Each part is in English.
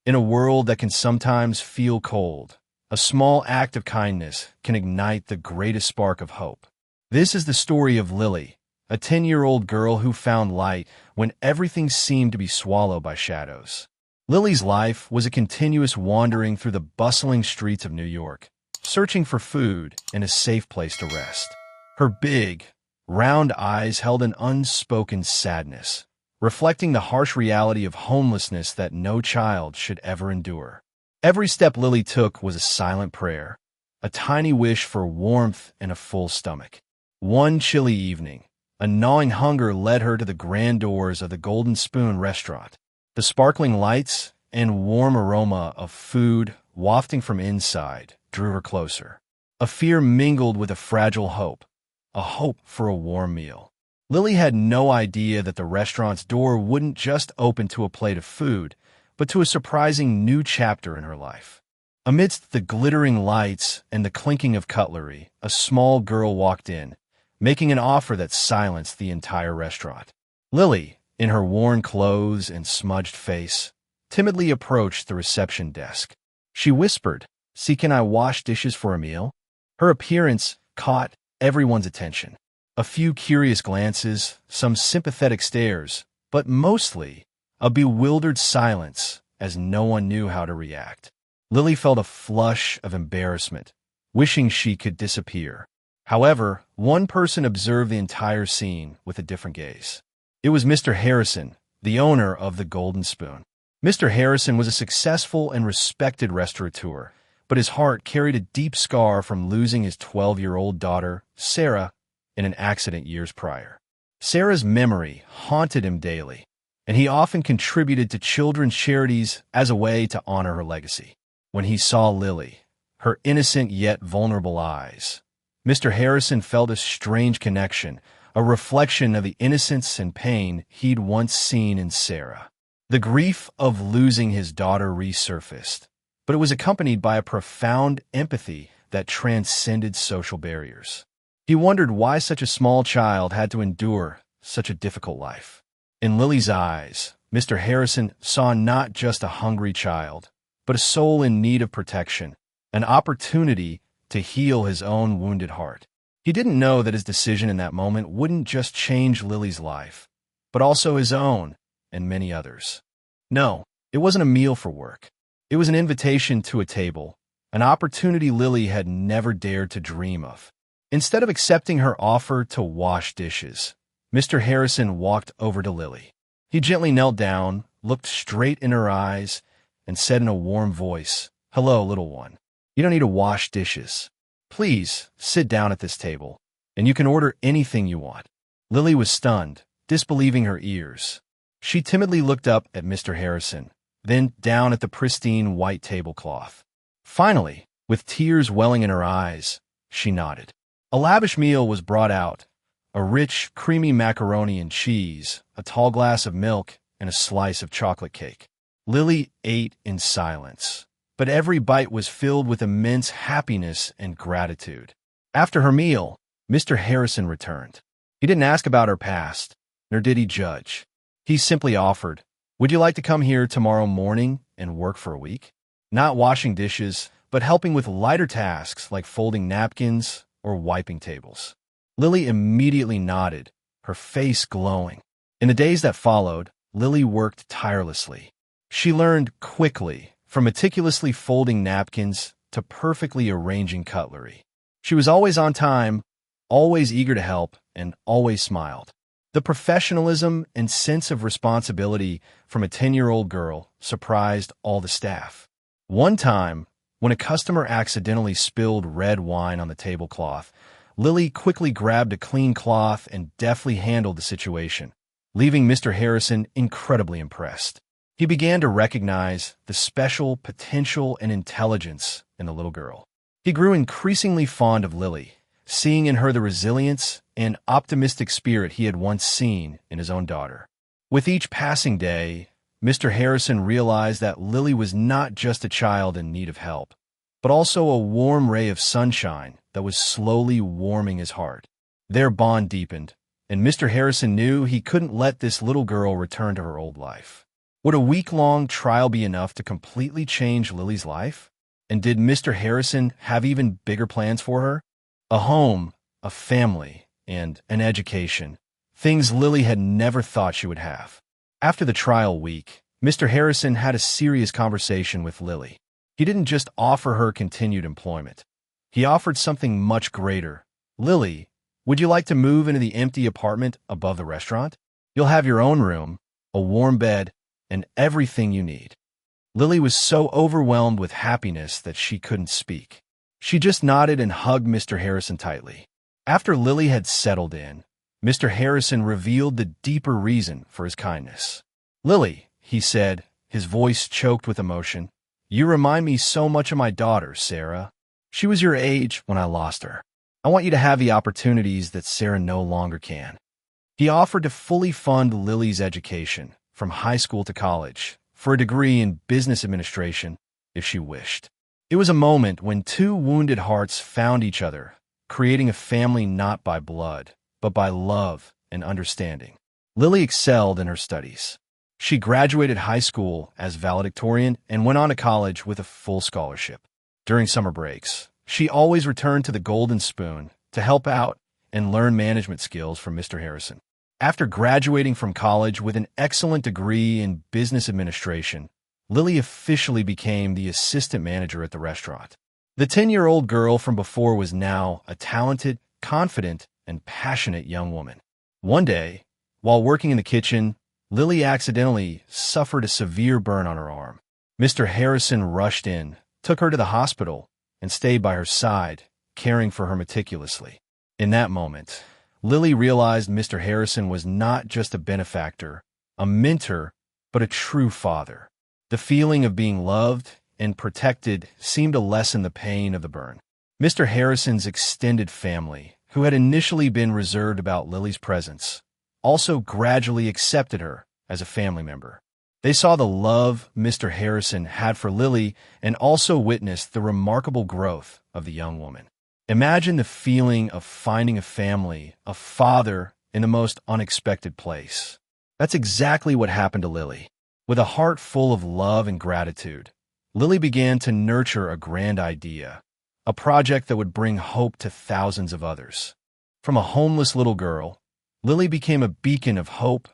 In a world that can sometimes feel cold, a small act of kindness can ignite the greatest spark of hope. This is the story of Lily, a 10-year-old girl who found light when everything seemed to be swallowed by shadows. Lily's life was a continuous wandering through the bustling streets of New York, searching for food and a safe place to rest. Her big, round eyes held an unspoken sadness, reflecting the harsh reality of homelessness that no child should ever endure. Every step Lily took was a silent prayer, a tiny wish for warmth and a full stomach. One chilly evening, a gnawing hunger led her to the grand doors of the Golden Spoon restaurant. The sparkling lights and warm aroma of food wafting from inside drew her closer. A fear mingled with a fragile hope, a hope for a warm meal. Lily had no idea that the restaurant's door wouldn't just open to a plate of food, but to a surprising new chapter in her life. Amidst the glittering lights and the clinking of cutlery, a small girl walked in, making an offer that silenced the entire restaurant. Lily, in her worn clothes and smudged face, timidly approached the reception desk. She whispered, "See, can I wash dishes for a meal?" Her appearance caught everyone's attention. A few curious glances, some sympathetic stares, but mostly a bewildered silence as no one knew how to react. Lily felt a flush of embarrassment, wishing she could disappear. However, one person observed the entire scene with a different gaze. It was Mr. Harrison, the owner of the Golden Spoon. Mr. Harrison was a successful and respected restaurateur, but his heart carried a deep scar from losing his 12-year-old daughter, Sarah, in an accident years prior. Sarah's memory haunted him daily, and he often contributed to children's charities as a way to honor her legacy. When he saw Lily, her innocent yet vulnerable eyes, Mr. Harrison felt a strange connection, a reflection of the innocence and pain he'd once seen in Sarah. The grief of losing his daughter resurfaced, but it was accompanied by a profound empathy that transcended social barriers. He wondered why such a small child had to endure such a difficult life. In Lily's eyes, Mr. Harrison saw not just a hungry child, but a soul in need of protection, an opportunity to heal his own wounded heart. He didn't know that his decision in that moment wouldn't just change Lily's life, but also his own and many others. No, it wasn't a meal for work. It was an invitation to a table, an opportunity Lily had never dared to dream of. Instead of accepting her offer to wash dishes, Mr. Harrison walked over to Lily. He gently knelt down, looked straight in her eyes, and said in a warm voice, "Hello, little one. You don't need to wash dishes. Please sit down at this table, and you can order anything you want." Lily was stunned, disbelieving her ears. She timidly looked up at Mr. Harrison, then down at the pristine white tablecloth. Finally, with tears welling in her eyes, she nodded. A lavish meal was brought out, a rich, creamy macaroni and cheese, a tall glass of milk, and a slice of chocolate cake. Lily ate in silence, but every bite was filled with immense happiness and gratitude. After her meal, Mr. Harrison returned. He didn't ask about her past, nor did he judge. He simply offered, "Would you like to come here tomorrow morning and work for a week?" Not washing dishes, but helping with lighter tasks like folding napkins or wiping tables. Lily immediately nodded, her face glowing. In the days that followed, Lily worked tirelessly. She learned quickly, from meticulously folding napkins to perfectly arranging cutlery. She was always on time, always eager to help, and always smiled. The professionalism and sense of responsibility from a 10-year-old girl surprised all the staff. One time, when a customer accidentally spilled red wine on the tablecloth, Lily quickly grabbed a clean cloth and deftly handled the situation, leaving Mr. Harrison incredibly impressed. He began to recognize the special potential and intelligence in the little girl. He grew increasingly fond of Lily, seeing in her the resilience and optimistic spirit he had once seen in his own daughter. With each passing day, Mr. Harrison realized that Lily was not just a child in need of help, but also a warm ray of sunshine that was slowly warming his heart. Their bond deepened, and Mr. Harrison knew he couldn't let this little girl return to her old life. Would a week-long trial be enough to completely change Lily's life? And did Mr. Harrison have even bigger plans for her? A home, a family, and an education. Things Lily had never thought she would have. After the trial week, Mr. Harrison had a serious conversation with Lily. He didn't just offer her continued employment. He offered something much greater. Lily, would you like to move into the empty apartment above the restaurant? You'll have your own room, a warm bed, and everything you need. Lily was so overwhelmed with happiness that she couldn't speak. She just nodded and hugged Mr. Harrison tightly. After Lily had settled in, Mr. Harrison revealed the deeper reason for his kindness. "Lily," he said, his voice choked with emotion, "you remind me so much of my daughter, Sarah. She was your age when I lost her. I want you to have the opportunities that Sarah no longer can." He offered to fully fund Lily's education, from high school to college, for a degree in business administration, if she wished. It was a moment when two wounded hearts found each other, creating a family not by blood, but by love and understanding. Lily excelled in her studies. She graduated high school as valedictorian and went on to college with a full scholarship. During summer breaks, she always returned to the Golden Spoon to help out and learn management skills from Mr. Harrison. After graduating from college with an excellent degree in business administration, Lily officially became the assistant manager at the restaurant. The 10-year-old girl from before was now a talented, confident, and passionate young woman. One day, while working in the kitchen, Lily accidentally suffered a severe burn on her arm. Mr. Harrison rushed in, took her to the hospital, and stayed by her side, caring for her meticulously. In that moment, Lily realized Mr. Harrison was not just a benefactor, a mentor, but a true father. The feeling of being loved and protected seemed to lessen the pain of the burn. Mr. Harrison's extended family, who had initially been reserved about Lily's presence, also gradually accepted her as a family member. They saw the love Mr. Harrison had for Lily and also witnessed the remarkable growth of the young woman. Imagine the feeling of finding a family, a father, in the most unexpected place. That's exactly what happened to Lily. With a heart full of love and gratitude, Lily began to nurture a grand idea, a project that would bring hope to thousands of others. From a homeless little girl, Lily became a beacon of hope,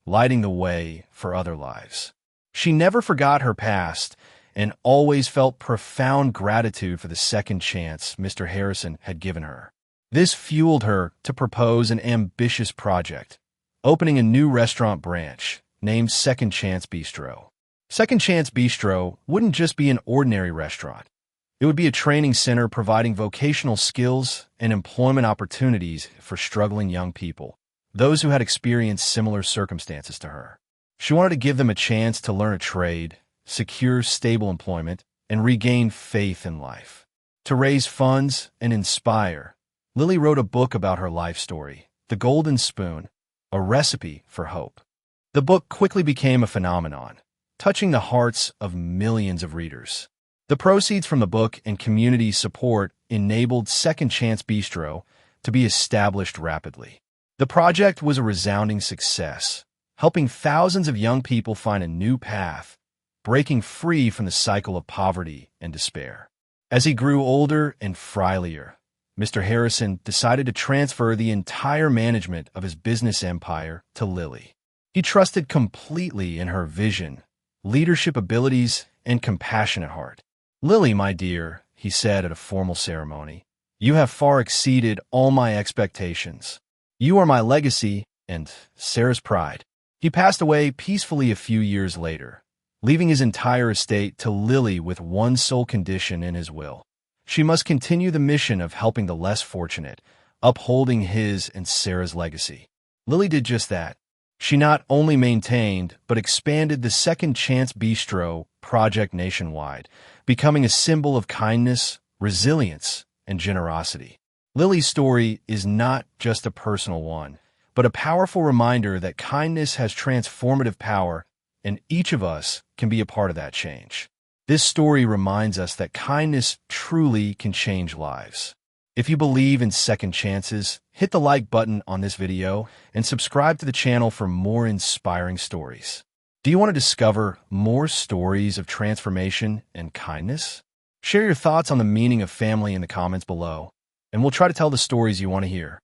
lighting the way for other lives. She never forgot her past and always felt profound gratitude for the second chance Mr. Harrison had given her. This fueled her to propose an ambitious project, opening a new restaurant branch named Second Chance Bistro. Second Chance Bistro wouldn't just be an ordinary restaurant. It would be a training center providing vocational skills and employment opportunities for struggling young people, those who had experienced similar circumstances to her. She wanted to give them a chance to learn a trade, secure stable employment, and regain faith in life. To raise funds and inspire, Lily wrote a book about her life story, The Golden Spoon, a recipe for hope. The book quickly became a phenomenon, touching the hearts of millions of readers. The proceeds from the book and community support enabled Second Chance Bistro to be established rapidly. The project was a resounding success, helping thousands of young people find a new path, breaking free from the cycle of poverty and despair. As he grew older and frailier, Mr. Harrison decided to transfer the entire management of his business empire to Lily. He trusted completely in her vision, leadership abilities, and compassionate heart. "Lily, my dear," he said at a formal ceremony, "you have far exceeded all my expectations. You are my legacy and Sarah's pride." He passed away peacefully a few years later, leaving his entire estate to Lily with one sole condition in his will. She must continue the mission of helping the less fortunate, upholding his and Sarah's legacy. Lily did just that. She not only maintained, but expanded the Second Chance Bistro project nationwide, becoming a symbol of kindness, resilience, and generosity. Lily's story is not just a personal one, but a powerful reminder that kindness has transformative power, and each of us can be a part of that change. This story reminds us that kindness truly can change lives. If you believe in second chances, hit the like button on this video and subscribe to the channel for more inspiring stories. Do you want to discover more stories of transformation and kindness? Share your thoughts on the meaning of family in the comments below, and we'll try to tell the stories you want to hear.